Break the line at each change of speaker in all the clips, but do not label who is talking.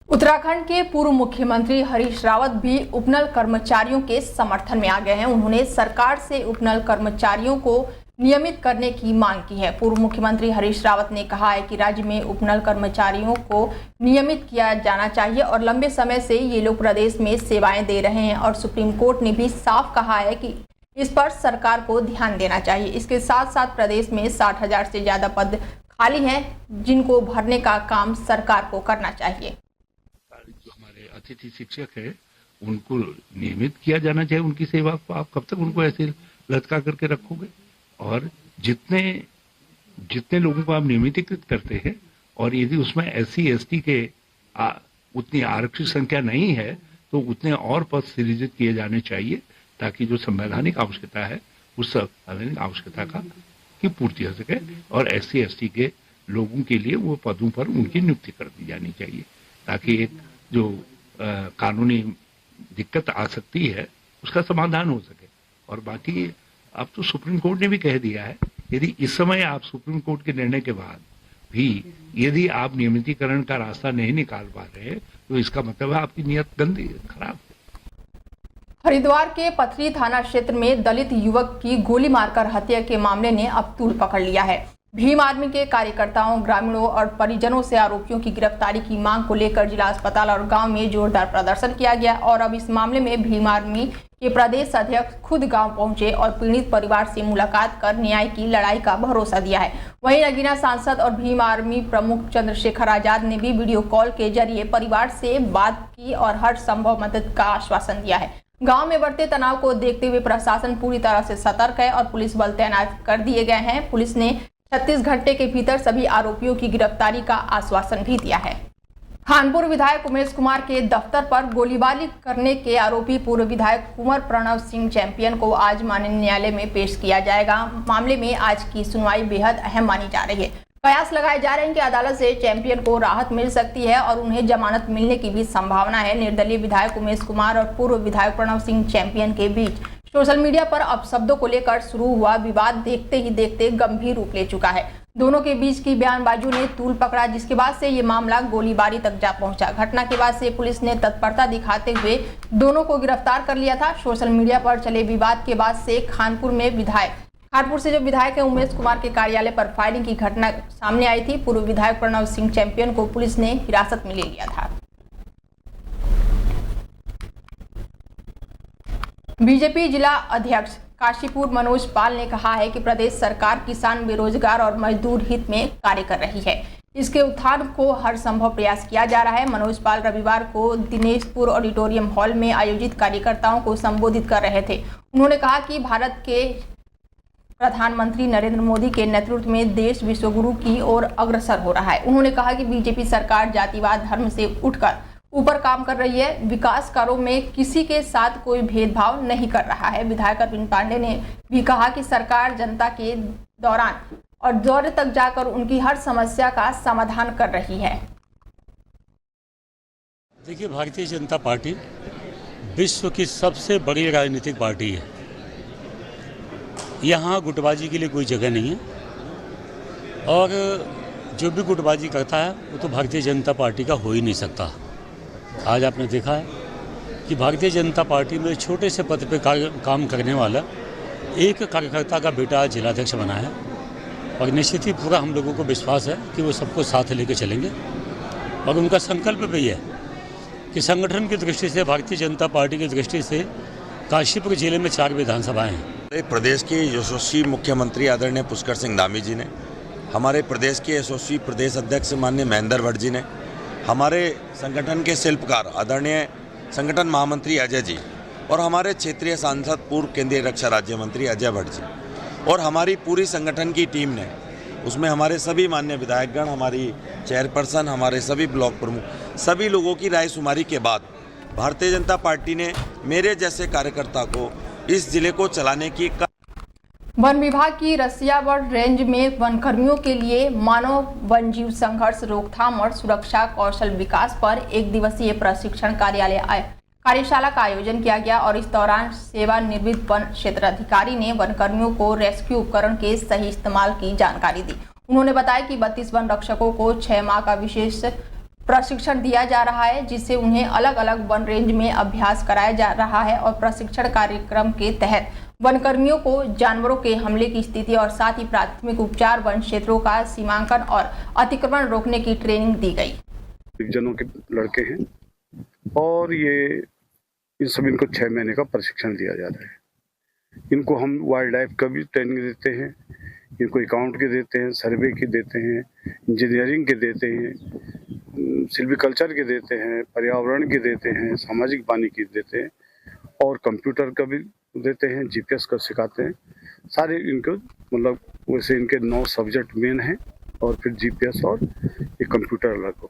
उत्तराखंड के पूर्व मुख्यमंत्री हरीश रावत भी उपनल कर्मचारियों के समर्थन में आ गए हैं। उन्होंने सरकार से उपनल कर्मचारियों को नियमित करने की मांग की है। पूर्व मुख्यमंत्री हरीश रावत ने कहा है कि राज्य में उपनल कर्मचारियों को नियमित किया जाना चाहिए और लंबे समय से ये लोग प्रदेश में सेवाएं दे रहे हैं और सुप्रीम कोर्ट ने भी साफ कहा है कि इस पर सरकार को ध्यान देना चाहिए। इसके साथ साथ प्रदेश में 60,000 से ज्यादा पद खाली हैं, जिनको भरने का काम सरकार को करना चाहिए।
जो हमारे अतिथि शिक्षक है उनको नियमित किया जाना चाहिए। उनकी सेवा को आप कब तक उनको ऐसे लटका करके रखोगे? और जितने लोगों को आप नियमितीकृत करते हैं और यदि उसमें SC ST के उतनी आरक्षित संख्या नहीं है तो उतने और पद सृजित किए जाने चाहिए ताकि जो संवैधानिक आवश्यकता है उस संवैधानिक आवश्यकता की पूर्ति हो सके और SC ST के लोगों के लिए वो पदों पर उनकी नियुक्ति कर दी जानी चाहिए ताकि एक जो कानूनी दिक्कत आ सकती है उसका समाधान हो सके। और बाकी अब तो सुप्रीम कोर्ट ने भी कह दिया है, यदि इस समय आप सुप्रीम कोर्ट के निर्णय के बाद भी यदि आप नियमितीकरण का रास्ता नहीं निकाल पा रहे तो इसका मतलब है आपकी नीयत गंदी खराब है।
हरिद्वार के पथरी थाना क्षेत्र में दलित युवक की गोली मारकर हत्या के मामले ने अब तूल पकड़ लिया है। भीम आर्मी के कार्यकर्ताओं, ग्रामीणों और परिजनों से आरोपियों की गिरफ्तारी की मांग को लेकर जिला अस्पताल और गांव में जोरदार प्रदर्शन किया गया और अब इस मामले में भीम आर्मी के प्रदेश अध्यक्ष खुद गांव पहुंचे और पीड़ित परिवार से मुलाकात कर न्याय की लड़ाई का भरोसा दिया है। वहीं नगीना सांसद और भीम आर्मी प्रमुख चंद्रशेखर आजाद ने भी वीडियो कॉल के जरिए परिवार से बात की और हर संभव मदद का आश्वासन दिया है। गांव में बढ़ते तनाव को देखते हुए प्रशासन पूरी तरह से सतर्क है और पुलिस बल तैनात कर दिए गए हैं। पुलिस ने 36 घंटे के भीतर सभी आरोपियों की गिरफ्तारी का आश्वासन भी दिया है। खानपुर विधायक उमेश कुमार के दफ्तर पर गोलीबारी करने के आरोपी पूर्व विधायक कुंवर प्रणव सिंह चैंपियन को आज माननीय न्यायालय में पेश किया जाएगा। मामले में आज की सुनवाई बेहद अहम मानी जा रही है। कयास लगाए जा रहे हैं कि अदालत से चैंपियन को राहत मिल सकती है और उन्हें जमानत मिलने की भी संभावना है। निर्दलीय विधायक उमेश कुमार और पूर्व विधायक प्रणव सिंह चैंपियन के बीच सोशल मीडिया पर अपशब्दों को लेकर शुरू हुआ विवाद देखते ही देखते गंभीर रूप ले चुका है। दोनों के बीच की बयानबाजी ने तूल पकड़ा, जिसके बाद से ये मामला गोलीबारी तक जा पहुंचा। घटना के बाद से पुलिस ने तत्परता दिखाते हुए दोनों को गिरफ्तार कर लिया था। सोशल मीडिया पर चले विवाद के बाद से खानपुर से जो विधायक है उमेश कुमार के कार्यालय पर फायरिंग की घटना सामने आई थी। पूर्व विधायक प्रणव सिंह चैंपियन को पुलिस ने हिरासत में ले लिया था। बीजेपी जिला अध्यक्ष काशीपुर मनोज पाल ने कहा है कि प्रदेश सरकार किसान, बेरोजगार और मजदूर हित में कार्य कर रही है। इसके उत्थान को हर संभव प्रयास किया जा रहा है। मनोज पाल रविवार को दिनेशपुर ऑडिटोरियम हॉल में आयोजित कार्यकर्ताओं को संबोधित कर रहे थे। उन्होंने कहा कि भारत के प्रधानमंत्री नरेंद्र मोदी के नेतृत्व में देश विश्वगुरु की ओर अग्रसर हो रहा है। उन्होंने कहा कि बीजेपी सरकार जातिवाद, धर्म से उठकर ऊपर काम कर रही है। विकास कार्यों में किसी के साथ कोई भेदभाव नहीं कर रहा है। विधायक अरविंद पांडे ने भी कहा कि सरकार जनता के दौरान और दौरे तक जाकर उनकी हर समस्या का समाधान कर रही है।
देखिए, भारतीय जनता पार्टी विश्व की सबसे बड़ी राजनीतिक पार्टी है। यहाँ गुटबाजी के लिए कोई जगह नहीं है और जो भी गुटबाजी करता है वो तो भारतीय जनता पार्टी का हो ही नहीं सकता। आज आपने देखा है कि भारतीय जनता पार्टी में छोटे से पद पे काम करने वाला एक कार्यकर्ता का बेटा जिलाध्यक्ष बना है और निश्चित ही पूरा हम लोगों को विश्वास है कि वो सबको साथ लेकर चलेंगे और उनका संकल्प भी है कि संगठन की दृष्टि से, भारतीय जनता पार्टी की दृष्टि से काशीपुर जिले में 4 विधानसभाएं हैं।
प्रदेश के यशस्वी मुख्यमंत्री आदरणीय पुष्कर सिंह धामी जी ने, हमारे प्रदेश के यशस्वी प्रदेश अध्यक्ष माननीय महेंद्र भट्ट जी ने, हमारे संगठन के शिल्पकार आदरणीय संगठन महामंत्री अजय जी और हमारे क्षेत्रीय सांसद पूर्व केंद्रीय रक्षा राज्य मंत्री अजय भट्ट जी और हमारी पूरी संगठन की टीम ने, उसमें हमारे सभी माननीय विधायकगण, हमारी चेयरपर्सन, हमारे सभी ब्लॉक प्रमुख, सभी लोगों की रायशुमारी के बाद भारतीय जनता पार्टी ने मेरे जैसे कार्यकर्ता को इस जिले को चलाने की
वन विभाग की रसियागढ़ रेंज में वनकर्मियों के लिए मानव वन्यजीव संघर्ष रोकथाम और सुरक्षा कौशल विकास पर 1 दिवसीय प्रशिक्षण कार्यशाला का आयोजन किया गया और इस दौरान सेवानिवृत्त वन क्षेत्र अधिकारी ने वनकर्मियों को रेस्क्यू उपकरण के सही इस्तेमाल की जानकारी दी। उन्होंने बताया कि 32 वन रक्षकों को 6 माह का विशेष प्रशिक्षण दिया जा रहा है, जिससे उन्हें अलग अलग वन रेंज में अभ्यास कराया जा रहा है और प्रशिक्षण कार्यक्रम के तहत वनकर्मियों को जानवरों के हमले की स्थिति और साथ ही प्राथमिक उपचार, वन क्षेत्रों का सीमांकन और अतिक्रमण रोकने की ट्रेनिंग दी गई।
जनों के लड़के हैं और ये इन सभी को 6 महीने का प्रशिक्षण दिया जा रहा है। इनको हम वाइल्ड लाइफ का भी ट्रेनिंग देते हैं, इनको अकाउंट के देते हैं, सर्वे की देते हैं, इंजीनियरिंग के देते हैं, सिल्वीकल्चर के देते हैं, पर्यावरण के देते हैं, सामाजिक वानिकी की देते हैं और कंप्यूटर का भी देते हैं, जीपीएस का सिखाते हैं। सारे इनको मतलब वैसे इनके 9 सब्जेक्ट मेन हैं और फिर जीपीएस और एक कंप्यूटर अलग हो।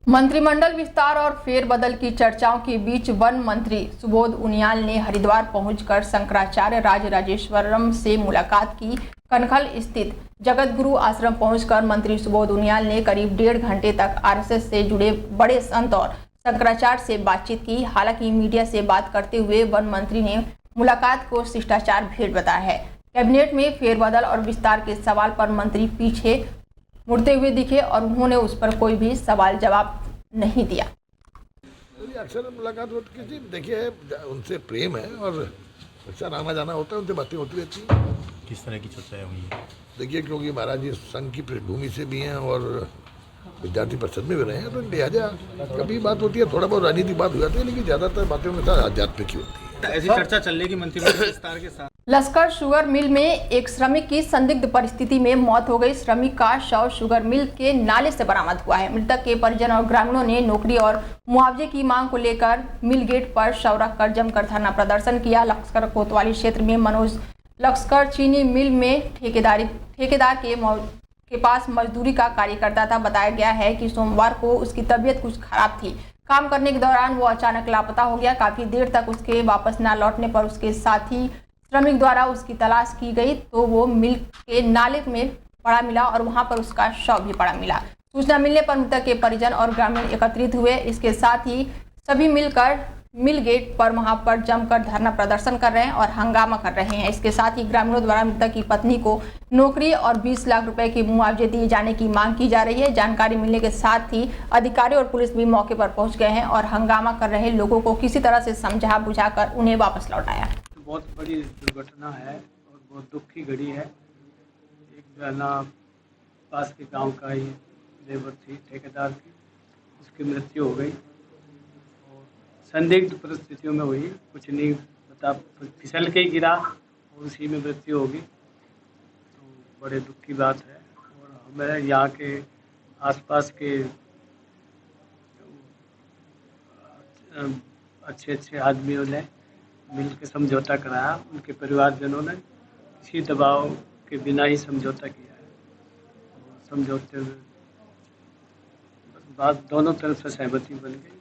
मंत्रिमंडल विस्तार और फेरबदल की चर्चाओं के बीच वन मंत्री सुबोध उनियाल ने हरिद्वार पहुंचकर शंकराचार्य राजराजेश्वरम से मुलाकात की। कनखल स्थित जगत गुरु आश्रम पहुंचकर मंत्री सुबोध उनियाल ने करीब 1.5 घंटे तक आरएसएस से जुड़े बड़े संत और शंकराचार्य से बातचीत की। हालांकि मीडिया से बात करते हुए वन मंत्री ने मुलाकात को शिष्टाचार भेंट बताया है। कैबिनेट में फेरबदल और विस्तार के सवाल पर मंत्री पीछे मुड़ते हुए दिखे और उन्होंने उस पर कोई भी सवाल जवाब नहीं दिया।
अक्सर मुलाकात होती है, देखिए उनसे प्रेम है और अक्सर आना जाना होता है, उनसे बातें होती रहती हैं।
किस तरह की चर्चाएं हुई?
देखिए क्योंकि महाराज जी संघ की पृष्ठभूमि से भी हैं और विद्यार्थी परिषद में भी रहे हैं, तो लिहाजा कभी बात होती है, थोड़ा बहुत राजनीतिक बात हो जाती है, लेकिन ज्यादातर बातें उनके साथ आध्यात्मिक ही होती है।
ऐसी चर्चा चलेगी मंत्रिमंडल विस्तार के साथ।
लश्कर शुगर मिल में एक श्रमिक की संदिग्ध परिस्थिति में मौत हो गई। श्रमिक का शव शुगर मिल के नाले से बरामद हुआ है। मृतक के परिजन और ग्रामीणों ने नौकरी और मुआवजे की मांग को लेकर मिल गेट पर शव रखकर जमकर धरना प्रदर्शन किया। लश्कर कोतवाली क्षेत्र में मनोज लश्कर चीनी मिल में ठेकेदार के पास मजदूरी का कार्य करता था। बताया गया है कि सोमवार को उसकी तबीयत कुछ खराब थी। काम करने के दौरान वो अचानक लापता हो गया। काफी देर तक उसके वापस न लौटने पर उसके साथी श्रमिक द्वारा उसकी तलाश की गई तो वो मिल के नाले में पड़ा मिला और वहां पर उसका शव भी पड़ा मिला। सूचना मिलने पर मृतक के परिजन और ग्रामीण एकत्रित हुए। इसके साथ ही सभी मिलकर मिल गेट पर वहां पर जमकर धरना प्रदर्शन कर रहे हैं और हंगामा कर रहे हैं। इसके साथ ही ग्रामीणों द्वारा मृतक की पत्नी को नौकरी और 20 लाख रुपए के मुआवजे दिए जाने की मांग की जा रही है। जानकारी मिलने के साथ ही अधिकारी और पुलिस भी मौके पर पहुंच गए हैं और हंगामा कर रहे लोगों को किसी तरह से समझा बुझाकर उन्हें वापस लौटाया।
बहुत बड़ी दुर्घटना है और बहुत दुख की घड़ी है। एक जाना पास के गांव का ही लेबर थी, ठेकेदार की, उसकी मृत्यु हो गई और संदिग्ध परिस्थितियों में हुई, कुछ नहीं बता, फिसल के गिरा और उसी में मृत्यु होगी। तो बड़े दुख की बात है और हमें यहाँ के आसपास के अच्छे आदमियों ने मिल के समझौता कराया। उनके परिवारजनों ने किसी दबाव के बिना ही समझौता किया है और समझौते में बात दोनों तरफ से सहमति बन गई।